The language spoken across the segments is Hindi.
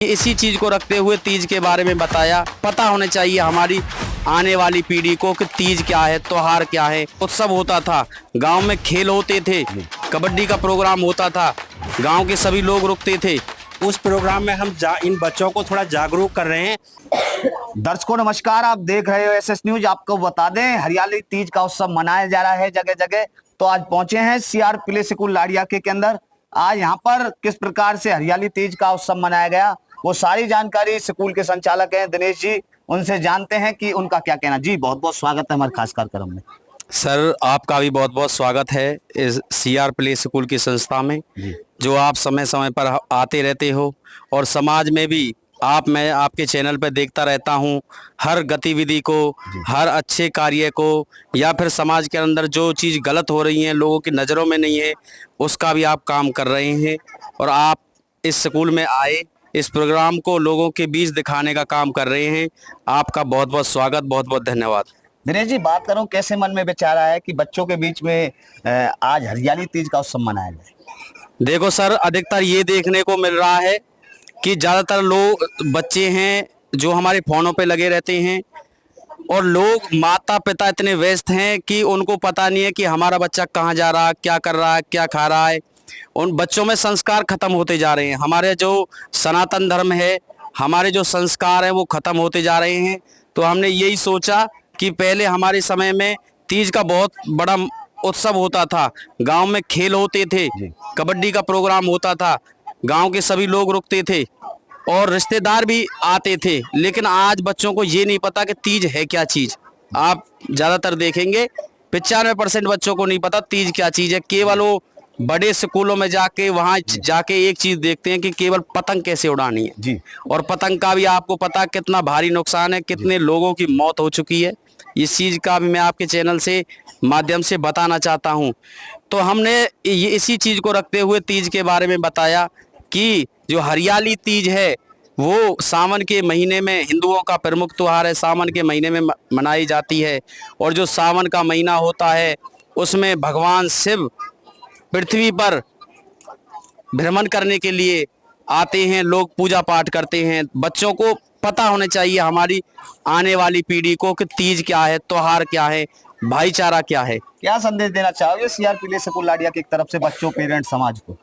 इसी चीज को रखते हुए तीज के बारे में बताया। पता होना चाहिए हमारी आने वाली पीढ़ी को कि तीज क्या है, त्योहार क्या है। उत्सव होता था, गांव में खेल होते थे, कबड्डी का प्रोग्राम होता था, गांव के सभी लोग रुकते थे। उस प्रोग्राम में हम इन बच्चों को थोड़ा जागरूक कर रहे हैं। दर्शकों नमस्कार, आप देख रहे हो एसएस न्यूज। आपको बता दें, हरियाली तीज का उत्सव मनाया जा रहा है जगह जगह। तो आज पहुंचे हैं सीआर प्ले स्कूल लाड़िया के अंदर। आज यहाँ पर किस प्रकार से हरियाली तीज का उत्सव मनाया गया, वो सारी जानकारी स्कूल के संचालक हैं दिनेश जी, उनसे जानते हैं कि उनका क्या कहना। जी बहुत बहुत स्वागत है हमारे खास कार्यक्रम में। सर आपका भी बहुत बहुत स्वागत है इस सीआर प्ले स्कूल की संस्था में, जो आप समय समय पर आते रहते हो और समाज में भी मैं आपके चैनल पर देखता रहता हूं। हर गतिविधि को, हर अच्छे कार्य को, या फिर समाज के अंदर जो चीज़ गलत हो रही है, लोगों की नज़रों में नहीं है, उसका भी आप काम कर रहे हैं। और आप इस स्कूल में आए, इस प्रोग्राम को लोगों के बीच दिखाने का काम कर रहे हैं। आपका बहुत बहुत स्वागत, बहुत बहुत धन्यवाद। दिनेश जी बात करूं, कैसे मन में विचार आया कि बच्चों के बीच में आज हरियाली तीज का उत्सव मनाया जाए? देखो सर, अधिकतर ये देखने को मिल रहा है कि ज़्यादातर लोग बच्चे हैं जो हमारे फ़ोनों पे लगे रहते हैं, और लोग माता पिता इतने व्यस्त हैं कि उनको पता नहीं है कि हमारा बच्चा कहाँ जा रहा है, क्या कर रहा है, क्या खा रहा है। उन बच्चों में संस्कार खत्म होते जा रहे हैं। हमारे जो सनातन धर्म है, हमारे जो संस्कार हैं वो खत्म होते जा रहे हैं। तो हमने यही सोचा कि पहले हमारे समय में तीज का बहुत बड़ा उत्सव होता था, गांव में खेल होते थे, कबड्डी का प्रोग्राम होता था, गांव के सभी लोग रुकते थे और रिश्तेदार भी आते थे। लेकिन आज बच्चों को ये नहीं पता कि तीज है क्या चीज़। आप ज़्यादातर देखेंगे 95% बच्चों को नहीं पता तीज क्या चीज़ है। केवल वो बड़े स्कूलों में जाके वहाँ जाके एक चीज़ देखते हैं कि केवल पतंग कैसे उड़ानी है जी। और पतंग का भी आपको पता कितना भारी नुकसान है, कितने लोगों की मौत हो चुकी है। इस चीज़ का भी मैं आपके चैनल से माध्यम से बताना चाहता हूँ। तो हमने ये इसी चीज़ को रखते हुए तीज के बारे में बताया कि जो हरियाली तीज है वो सावन के महीने में, हिंदुओं का प्रमुख त्यौहार है, सावन के महीने में मनाई जाती है। और जो सावन का महीना होता है उसमें भगवान शिव पृथ्वी पर भ्रमण करने के लिए आते हैं, लोग पूजा पाठ करते हैं। बच्चों को पता होना चाहिए हमारी आने वाली पीढ़ी को कि तीज क्या है, त्योहार क्या है, भाईचारा क्या है। क्या संदेश देना चाहोगे सीआर प्ले स्कूल लाड़िया की तरफ से बच्चों, पेरेंट्स, समाज को?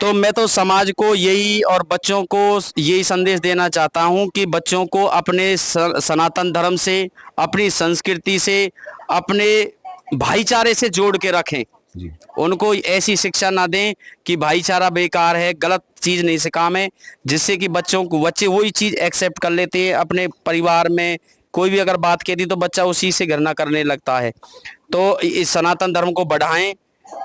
तो मैं तो समाज को यही और बच्चों को यही संदेश देना चाहता हूं कि बच्चों को अपने सनातन धर्म से, अपनी संस्कृति से, अपने भाईचारे से जोड़ के रखें जी। उनको ऐसी शिक्षा ना दें कि भाईचारा बेकार है, गलत चीज़ नहीं सिखाएं, जिससे कि बच्चे वही चीज़ एक्सेप्ट कर लेते हैं। अपने परिवार में कोई भी अगर बात कहती तो बच्चा उसी से घृणा करने लगता है। तो इस सनातन धर्म को बढ़ाएं।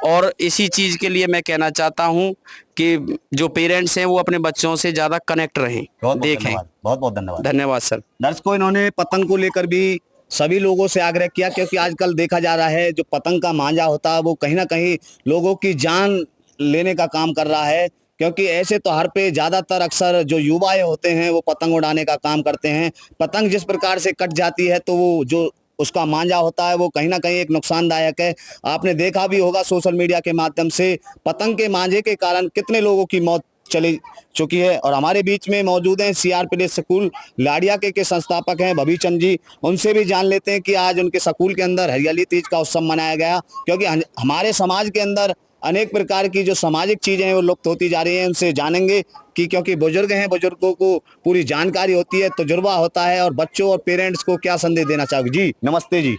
और इसी चीज़ के लिए मैं कहना चाहता हूं कि जो पेरेंट्स हैं वो अपने बच्चों से ज़्यादा कनेक्ट रहें, देखें। बहुत बहुत धन्यवाद। धन्यवाद सर। दर्शकों, इन्होंने पतंग को लेकर भी सभी लोगों से आग्रह किया, क्योंकि आजकल देखा जा रहा है जो पतंग का मांझा होता है वो कहीं ना कहीं लोगों की जान लेने का काम कर रहा है। क्योंकि ऐसे त्योहार पे ज्यादातर अक्सर जो युवाएं होते हैं वो पतंग उड़ाने का काम करते हैं। पतंग जिस प्रकार से कट जाती है तो वो जो उसका मांझा होता है वो कहीं ना कहीं एक नुकसानदायक है। आपने देखा भी होगा सोशल मीडिया के माध्यम से पतंग के मांझे के कारण कितने लोगों की मौत चली चुकी है। और हमारे बीच में मौजूद हैं सीआर प्ले स्कूल लाड़िया के संस्थापक हैं भभी चंद जी। उनसे भी जान लेते हैं कि आज उनके स्कूल के अंदर हरियाली तीज का उत्सव मनाया गया, क्योंकि हमारे समाज के अंदर अनेक प्रकार की जो सामाजिक चीजें हैं वो लुप्त होती जा रही हैं। उनसे जानेंगे कि क्योंकि बुजुर्ग हैं, बुजुर्गों को पूरी जानकारी होती है, तजुर्बा होता है, और बच्चों और पेरेंट्स को क्या संदेश देना चाहोगे? जी नमस्ते जी।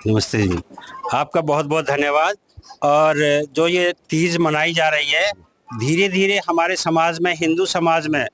नमस्ते जी, आपका बहुत बहुत धन्यवाद। और जो ये तीज मनाई जा रही है, धीरे धीरे हमारे समाज में, हिंदू समाज में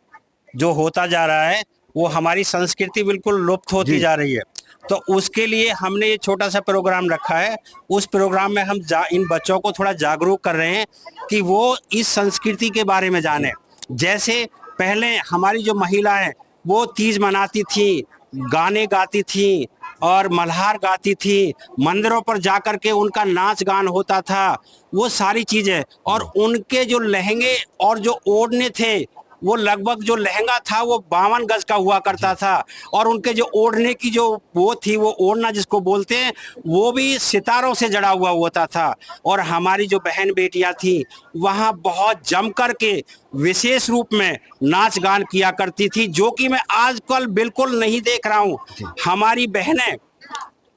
जो होता जा रहा है वो हमारी संस्कृति बिल्कुल लुप्त होती जा रही है। तो उसके लिए हमने ये छोटा सा प्रोग्राम रखा है। उस प्रोग्राम में हम इन बच्चों को थोड़ा जागरूक कर रहे हैं कि वो इस संस्कृति के बारे में जाने। जैसे पहले हमारी जो महिलाएं वो तीज मनाती थी, गाने गाती थी और मल्हार गाती थी, मंदिरों पर जाकर के उनका नाच गान होता था, वो सारी चीज़ें। और उनके जो लहंगे और जो ओढ़ने थे वो लगभग जो लहंगा था वो 52 गज का हुआ करता था, और उनके जो ओढ़ने की जो वो थी, वो ओढ़ना जिसको बोलते हैं, वो भी सितारों से जड़ा हुआ होता था। और हमारी जो बहन बेटियां थी वहाँ बहुत जम कर के विशेष रूप में नाच गान किया करती थी, जो कि मैं आजकल बिल्कुल नहीं देख रहा हूँ। हमारी बहनें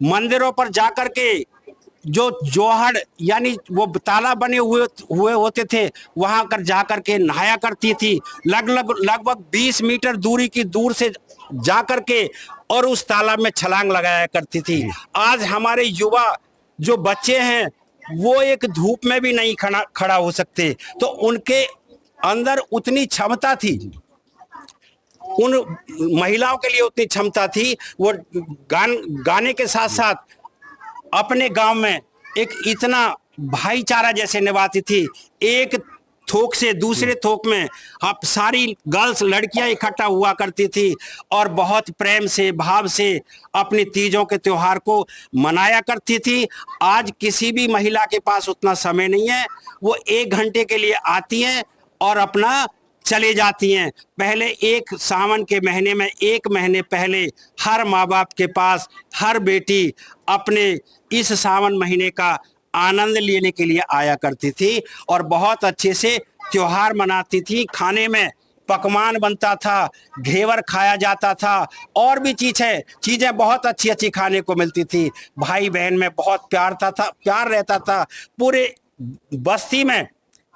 मंदिरों पर जाकर के जो जोहड़ यानी वो तालाब बने हुए होते थे, वहां कर जाकर के नहाया करती थी, लगभग 20 मीटर दूरी की दूर से जाकर के, और उस तालाब में छलांग लगाया करती थी। आज हमारे युवा जो बच्चे हैं वो एक धूप में भी नहीं खड़ा हो सकते, तो उनके अंदर उतनी क्षमता थी, उन महिलाओं के लिए उतनी क्षमता थी, वो गाने के साथ साथ अपने गांव में एक इतना भाईचारा जैसे निभाती थी। एक थोक से दूसरे थोक में आप सारी गर्ल्स लड़कियां इकट्ठा हुआ करती थी, और बहुत प्रेम से भाव से अपनी तीजों के त्योहार को मनाया करती थी। आज किसी भी महिला के पास उतना समय नहीं है, वो 1 घंटे के लिए आती हैं और अपना चले जाती हैं। पहले एक सावन के महीने में 1 महीने पहले हर माँ बाप के पास हर बेटी अपने इस सावन महीने का आनंद लेने के लिए आया करती थी, और बहुत अच्छे से त्योहार मनाती थी। खाने में पकवान बनता था, घेवर खाया जाता था, और भी चीज़ें बहुत अच्छी अच्छी खाने को मिलती थी। भाई बहन में बहुत प्यार रहता था। पूरे बस्ती में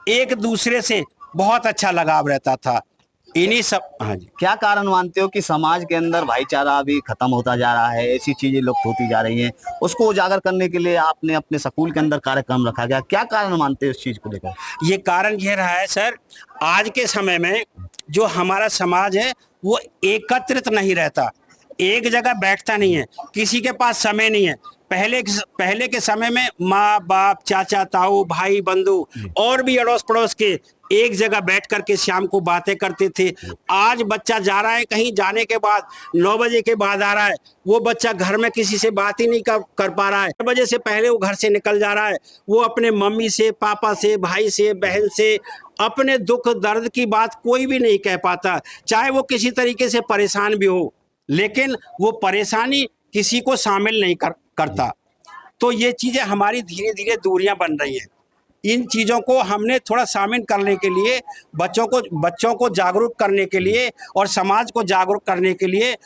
एक दूसरे से बहुत अच्छा लगाव रहता था। इन्हीं सब, हाँ जी। क्या कारण मानते हो कि समाज के अंदर भाईचारा अभी खत्म होता जा रहा है, ऐसी चीजें लुप्त होती जा रही हैं, उसको उजागर करने के लिए आपने अपने स्कूल के अंदर कार्यक्रम रखा गया, क्या कारण मानते हो इस चीज को लेकर? ये कारण ये रहा है सर, आज के समय में जो हमारा समाज है वो एकत्रित नहीं रहता, एक जगह बैठता नहीं है, किसी के पास समय नहीं है। पहले के समय में माँ बाप, चाचा ताऊ, भाई बंधु और भी अड़ोस पड़ोस के एक जगह बैठ करके शाम को बातें करते थे। आज बच्चा जा रहा है कहीं, जाने के बाद 9 बजे के बाद आ रहा है, वो बच्चा घर में किसी से बात ही नहीं कर पा रहा है। 9 बजे से पहले वो घर से निकल जा रहा है, वो अपने मम्मी से, पापा से, भाई से, बहन से अपने दुख दर्द की बात कोई भी नहीं कह पाता, चाहे वो किसी तरीके से परेशान भी हो, लेकिन वो परेशानी किसी को शामिल नहीं करता। तो ये चीज़ें हमारी धीरे धीरे दूरियां बन रही हैं। इन चीज़ों को हमने थोड़ा शामिल करने के लिए, बच्चों को जागरूक करने के लिए और समाज को जागरूक करने के लिए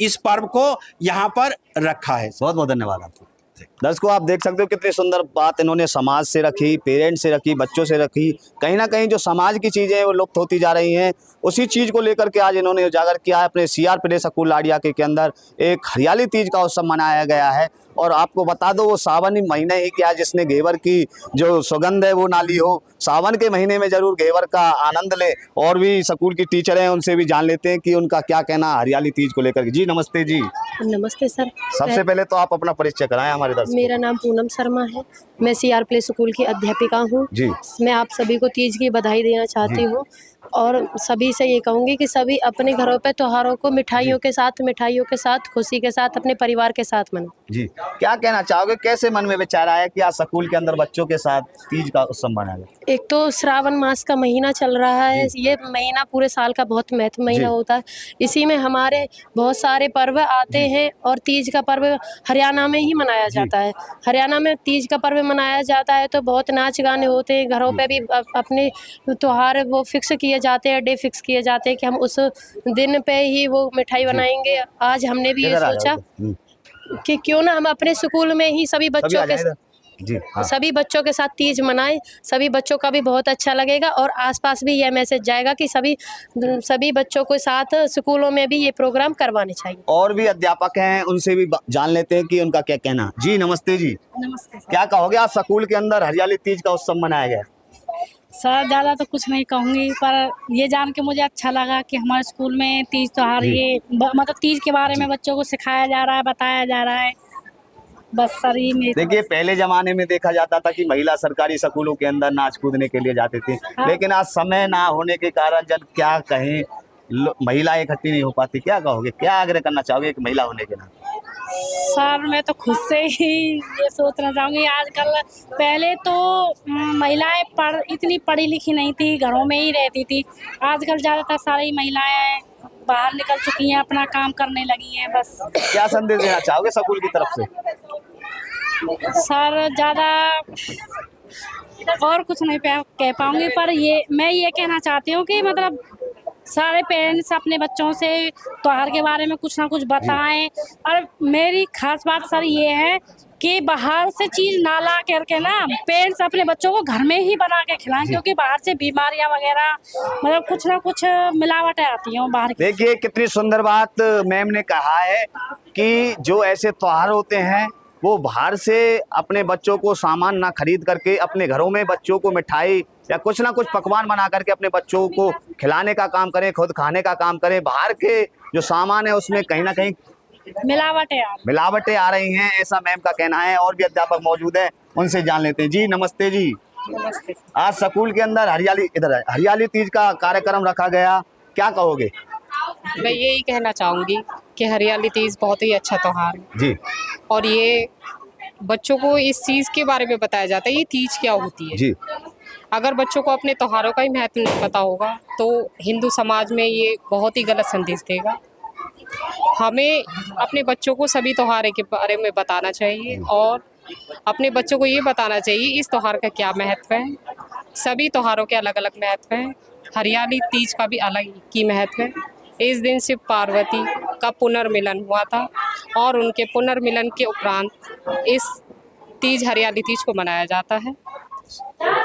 इस पर्व को यहाँ पर रखा है। बहुत बहुत धन्यवाद आपको। दर्शकों, आप देख सकते हो कितनी सुंदर बात इन्होंने समाज से रखी, पेरेंट्स से रखी, बच्चों से रखी। कहीं ना कहीं जो समाज की चीज़ें हैं वो लुप्त होती जा रही हैं, उसी चीज़ को लेकर के आज इन्होंने उजागर किया है। अपने CR प्ले स्कूल लाड़िया के अंदर एक हरियाली तीज का उत्सव मनाया गया है। और आपको बता दो, वो सावन ही महीने ही क्या, जिसने घेवर की जो सुगंध है वो ना ली हो, सावन के महीने में जरूर घेवर का आनंद ले। और भी स्कूल की टीचर हैं, उनसे भी जान लेते हैं कि उनका क्या कहना हरियाली तीज को लेकर। जी नमस्ते जी। नमस्ते सर। सबसे पहले तो आप अपना परिचय कराएं हमारे दर्शकों। मेरा नाम पूनम शर्मा है, मैं CR प्ले स्कूल की अध्यापिका हूँ जी। मैं आप सभी को तीज की बधाई देना चाहती हूँ, और सभी से ये कहूँगी कि सभी अपने घरों पे त्योहारों को मिठाइयों के साथ खुशी के साथ अपने परिवार के साथ मनाएं। जी, क्या कहना चाहोगे, कैसे मन में विचार आया कि आज स्कूल के अंदर बच्चों के साथ तीज का उत्सव मनाया? एक तो श्रावण मास का महीना चल रहा है, ये महीना पूरे साल का बहुत महत्व महीना होता है। इसी में हमारे बहुत सारे पर्व आते हैं, और तीज का पर्व हरियाणा में ही मनाया जाता है। हरियाणा में तीज का पर्व मनाया जाता है तो बहुत नाच गाने होते हैं, घरों पे भी अपने त्योहार वो फिक्स किए जाते हैं, डे फिक्स किए जाते हैं कि हम उस दिन पे ही वो मिठाई बनाएंगे। आज हमने भी ये सोचा कि क्यों ना हम अपने स्कूल में ही सभी बच्चों के जी, हाँ। सभी बच्चों के साथ तीज मनाएं, सभी बच्चों का भी बहुत अच्छा लगेगा, और आसपास भी यह मैसेज जाएगा कि सभी बच्चों के साथ स्कूलों में भी ये प्रोग्राम करवाने चाहिए। और भी अध्यापक हैं, उनसे भी जान लेते हैं कि उनका क्या कहना। जी नमस्ते जी। नमस्ते। क्या कहोगे, आज स्कूल के अंदर हरियाली तीज का उत्सव मनाया गया? सर ज़्यादा तो कुछ नहीं कहूँगी, पर ये जान के मुझे अच्छा लगा कि हमारे स्कूल में तीज त्योहार मतलब तीज के बारे में बच्चों को सिखाया जा रहा है, बताया जा रहा है। बस सर ही में देखिए, पहले जमाने में देखा जाता था कि महिला सरकारी स्कूलों के अंदर नाच कूदने के लिए जाती थी, लेकिन आज समय ना होने के कारण जन क्या कहें, महिलाएं इकट्ठी नहीं हो पाती। क्या कहोगे, क्या आग्रह करना चाहोगे एक महिला होने के नाते? सर मैं तो खुद से ही ये सोचना चाहूँगी, आजकल पहले तो महिलाएं इतनी पढ़ी लिखी नहीं थी, घरों में ही रहती थी। आजकल ज़्यादातर सारी महिलाएं बाहर निकल चुकी हैं, अपना काम करने लगी हैं। बस क्या संदेश देना चाहोगे स्कूल की तरफ से? सर ज़्यादा और कुछ नहीं कह पाऊँगी, पर मैं ये कहना चाहती हूँ कि मतलब सारे पेरेंट्स अपने बच्चों से त्योहार के बारे में कुछ ना कुछ बताएं। और मेरी खास बात सर ये है कि बाहर से चीज़ ना ला करके ना पेरेंट्स अपने बच्चों को घर में ही बना के खिलाएं, क्योंकि बाहर से बीमारियां वगैरह मतलब कुछ ना कुछ मिलावटें आती हैं बाहर की। देखिए कितनी सुंदर बात मैम ने कहा है कि जो ऐसे त्योहार होते हैं वो बाहर से अपने बच्चों को सामान ना खरीद करके अपने घरों में बच्चों को मिठाई या कुछ ना कुछ पकवान बना करके अपने बच्चों को खिलाने का काम करें, खुद खाने का काम करें। बाहर के जो सामान है उसमें कहीं ना कहीं मिलावटें आ रही हैं, ऐसा मैम का कहना है। और भी अध्यापक मौजूद हैं, उनसे जान लेते हैं। जी नमस्ते जी। नमस्ते। आज स्कूल के अंदर हरियाली तीज का कार्यक्रम रखा गया, क्या कहोगे? मैं यही कहना चाहूँगी कि हरियाली तीज बहुत ही अच्छा त्योहार है जी। और ये बच्चों को इस चीज़ के बारे में बताया जाता है ये तीज क्या होती है जी। अगर बच्चों को अपने त्योहारों का ही महत्व नहीं पता होगा तो हिंदू समाज में ये बहुत ही गलत संदेश देगा। हमें अपने बच्चों को सभी त्योहारों के बारे में बताना चाहिए और अपने बच्चों को ये बताना चाहिए इस त्योहार का क्या महत्व है। सभी त्योहारों के अलग अलग महत्व हैं। हरियाली तीज का भी अलग की महत्व है। इस दिन शिव पार्वती का पुनर्मिलन हुआ था और उनके पुनर्मिलन के उपरांत इस तीज हरियाली तीज को मनाया जाता है।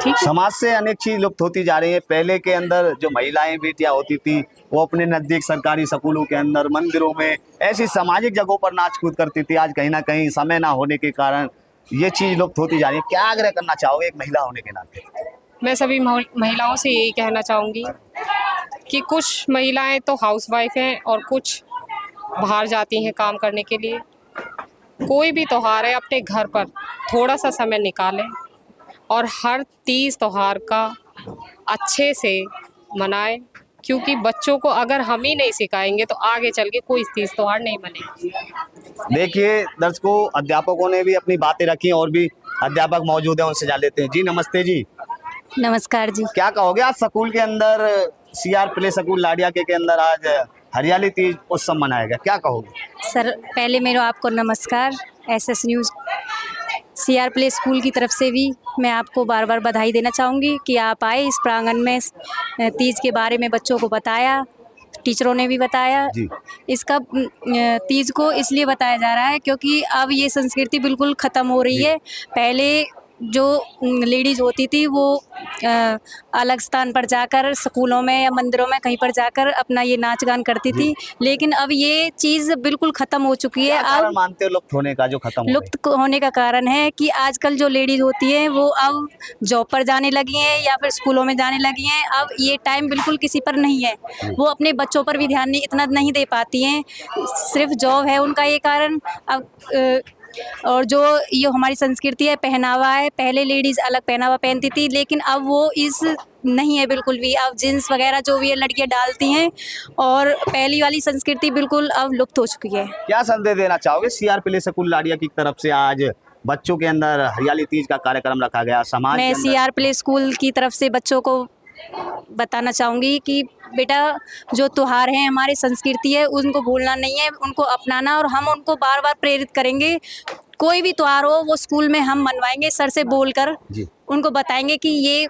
ठीक। समाज से अनेक चीज लुप्त होती जा रही है। पहले के अंदर जो महिलाएं बेटियां होती थी वो अपने नजदीक सरकारी स्कूलों के अंदर, मंदिरों में, ऐसी सामाजिक जगहों पर नाच कूद करती थी। आज कहीं ना कहीं समय ना होने के कारण ये चीज लुप्त होती जा रही है। क्या आग्रह करना चाहोगे एक महिला होने के नाते? मैं सभी महिलाओं से यही कहना चाहूँगी कि कुछ महिलाएं तो हाउसवाइफ हैं और कुछ बाहर जाती हैं काम करने के लिए। कोई भी त्योहार है अपने घर पर थोड़ा सा समय निकालें और हर तीज त्योहार का अच्छे से मनाएं, क्योंकि बच्चों को अगर हम ही नहीं सिखाएंगे तो आगे चल के कोई तीज त्योहार नहीं मनेगा। देखिए दर्शकों, अध्यापकों ने भी अपनी बातें रखी और भी अध्यापक मौजूद हैं, उनसे जान लेते हैं। जी नमस्ते जी। नमस्कार जी। क्या कहोगे आज स्कूल के अंदर सीआर प्ले स्कूल लाडिया के अंदर आज हरियाली तीज उत्सव मनाया गया, क्या कहोगे? सर पहले मेरा आपको नमस्कार। SS news CR play school की तरफ से भी मैं आपको बार बार बधाई देना चाहूँगी कि आप आए इस प्रांगण में, तीज के बारे में बच्चों को बताया, टीचरों ने भी बताया। इसका तीज को इसलिए बताया जा रहा है क्योंकि अब ये संस्कृति बिल्कुल ख़त्म हो रही है। पहले जो लेडीज़ होती थी वो अलग स्थान पर जाकर स्कूलों में या मंदिरों में कहीं पर जाकर अपना ये नाच गान करती थी, लेकिन अब ये चीज़ बिल्कुल ख़त्म हो चुकी है। अब मानते हो लुप्त होने का, जो खत्म लुप्त होने का कारण है कि आजकल जो लेडीज़ होती हैं वो अब जॉब पर जाने लगी हैं या फिर स्कूलों में जाने लगी हैं। अब ये टाइम बिल्कुल किसी पर नहीं है, वो अपने बच्चों पर भी ध्यान इतना नहीं दे पाती हैं, सिर्फ जॉब है उनका ये कारण। अब और जो ये हमारी संस्कृति है, पहनावा है, पहले लेडीज़ अलग पहनावा पहनती थी लेकिन अब वो इस नहीं है बिल्कुल भी। अब जीन्स वगैरह जो भी है लड़कियां डालती हैं और पहली वाली संस्कृति बिल्कुल अब लुप्त हो चुकी है। क्या संदेश देना चाहोगे सीआर प्ले स्कूल लाडिया की तरफ से? आज बच्चों के अंदर हरियाली तीज का कार्यक्रम रखा गया, समाज मैं सीआर प्ले स्कूल की तरफ से बच्चों को बताना चाहूँगी कि बेटा जो त्योहार हैं हमारी संस्कृति है उनको भूलना नहीं है, उनको अपनाना। और हम उनको बार बार प्रेरित करेंगे, कोई भी त्योहार हो वो स्कूल में हम मनवाएंगे, सर से बोलकर उनको बताएंगे कि ये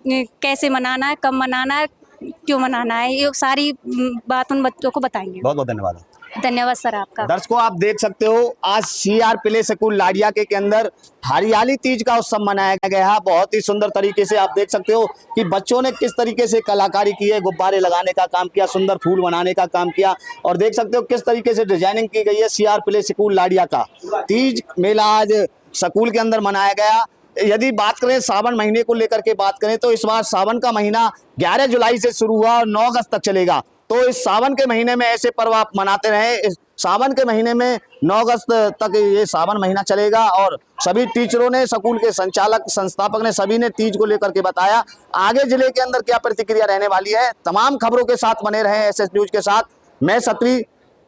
कैसे मनाना है, कब मनाना है, क्यों मनाना है, ये सारी बात उन बच्चों को बताएंगे। बहुत बहुत धन्यवाद। धन्यवाद सर आपका। दर्शकों आप देख सकते हो आज सीआर प्ले स्कूल लाडिया के अंदर हरियाली तीज का उत्सव मनाया गया है। बहुत ही सुंदर तरीके से आप देख सकते हो कि बच्चों ने किस तरीके से कलाकारी की है, गुब्बारे लगाने का काम किया, सुंदर फूल बनाने का काम किया और देख सकते हो किस तरीके से डिजाइनिंग की गई है। सीआर प्ले स्कूल लाडिया का तीज मेला आज स्कूल के अंदर मनाया गया। यदि बात करें सावन महीने को लेकर के बात करें तो इस बार सावन का महीना 11 जुलाई से शुरू हुआ और 9 अगस्त तक चलेगा। तो इस सावन के महीने में ऐसे पर्व आप मनाते रहे। इस सावन के महीने में 9 अगस्त तक ये सावन महीना चलेगा और सभी टीचरों ने, स्कूल के संचालक, संस्थापक ने, सभी ने तीज को लेकर के बताया। आगे जिले के अंदर क्या प्रतिक्रिया रहने वाली है, तमाम खबरों के साथ बने रहे एसएस न्यूज के साथ। मैं सत्री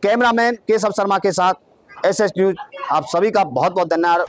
कैमरामैन केशव शर्मा के साथ SS न्यूज आप सभी का बहुत बहुत धन्यवाद।